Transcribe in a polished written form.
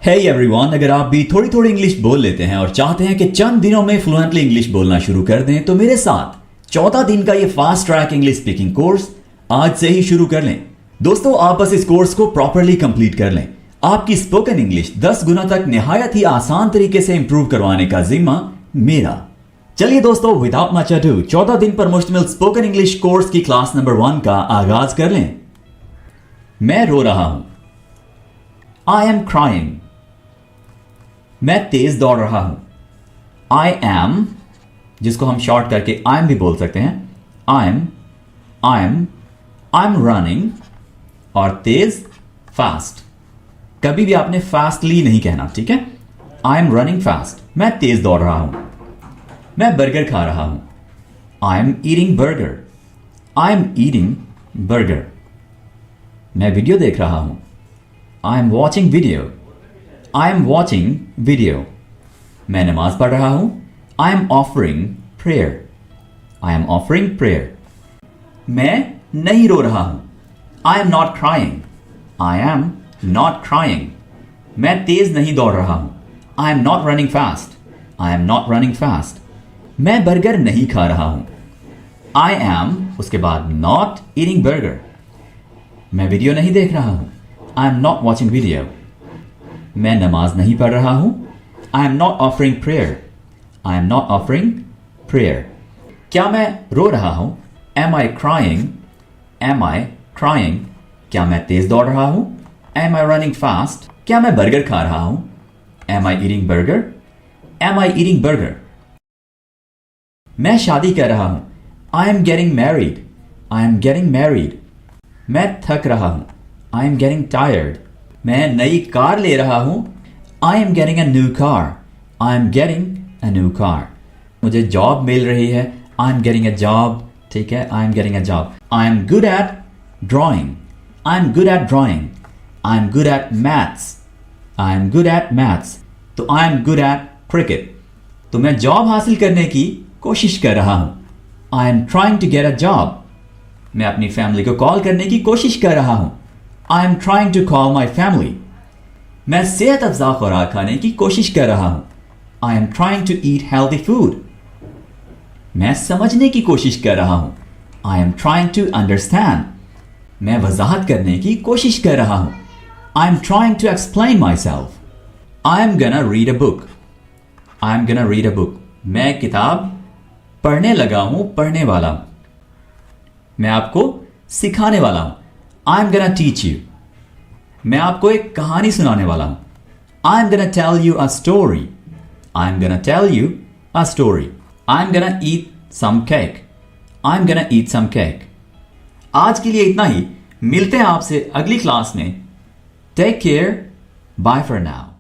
Hey everyone, अगर आप भी थोड़ी थोड़ी इंग्लिश बोल लेते हैं और चाहते हैं कि चंद दिनों में फ्लुएंटली इंग्लिश बोलना शुरू कर दें तो मेरे साथ 14 दिन का ये fast track English speaking course आज से ही शुरू कर लें। दोस्तों, आप बस इस कोर्स को प्रॉपरली कंप्लीट कर लें। आपकी स्पोकन इंग्लिश 10 गुना तक निहायत ही आसान तरीके से इंप्रूव करवाने का जिम्मा मेरा। चलिए दोस्तों, विदाउट मच अडू 14 दिन पर मुश्तमिल स्पोकन इंग्लिश कोर्स की क्लास नंबर 1 का आगाज कर लें। मैं रो रहा हूं। I am crying. मैं तेज दौड़ रहा हूं। आई एम, जिसको हम शॉर्ट करके आई एम भी बोल सकते हैं। I am running. और तेज फास्ट। कभी भी आपने फास्टली नहीं कहना, ठीक है। I am running fast. मैं तेज दौड़ रहा हूं। मैं बर्गर खा रहा हूं। I am eating burger. I am eating burger. मैं वीडियो देख रहा हूं। I am watching video. I am watching video. मैं नमाज पढ़ रहा हूं। I am offering prayer. I am offering prayer. मैं नहीं रो रहा हूं। I am not crying. I am not crying. मैं तेज नहीं दौड़ रहा हूं। I am not running fast. I am not running fast. मैं बर्गर नहीं खा रहा हूं। आई एम, उसके बाद नॉट ईटिंग बर्गर। मैं वीडियो नहीं देख रहा हूं। I am not watching video. मैं नमाज नहीं पढ़ रहा हूं। I am not offering prayer. I am not offering prayer. क्या मैं रो रहा हूं? एम आई क्राइंग? एम आई क्राइंग? क्या मैं तेज दौड़ रहा हूं? एम आई रनिंग फास्ट? क्या मैं बर्गर खा रहा हूं? एम आई ईटिंग बर्गर? एम आई ईटिंग बर्गर? मैं शादी कर रहा हूं। I am getting married. I am getting married. मैं थक रहा हूं। I am getting tired. मैं नई कार ले रहा हूं। I am getting a new car. I am getting a new car. मुझे जॉब मिल रही है। I am getting a job, ठीक है। I am getting a job. I am good at drawing. I am good at drawing. I am good at maths. I am good at maths. तो I am good at cricket. तो मैं job हासिल करने की कोशिश कर रहा हूं। I am trying to get a job. मैं अपनी फैमिली को कॉल करने की कोशिश कर रहा हूं। I am trying to call my family. मैं सेहत अफजा खुराक खाने की कोशिश कर रहा हूं। I am trying to eat healthy food. मैं समझने की कोशिश कर रहा हूं। I am trying to understand. मैं वजाहत करने की कोशिश कर रहा हूं। I am trying to explain myself. I am gonna read a book. I am gonna read a book. मैं किताब पढ़ने लगा हूं, पढ़ने वाला हूं। मैं आपको सिखाने वाला हूं। I am gonna teach you. मैं आपको एक कहानी सुनाने वाला हूं। I am gonna tell you a story. I am gonna tell you a story. I am gonna eat some cake. I am gonna eat some cake. आज के लिए इतना ही। मिलते हैं आपसे अगली क्लास में। Take care. Bye for now.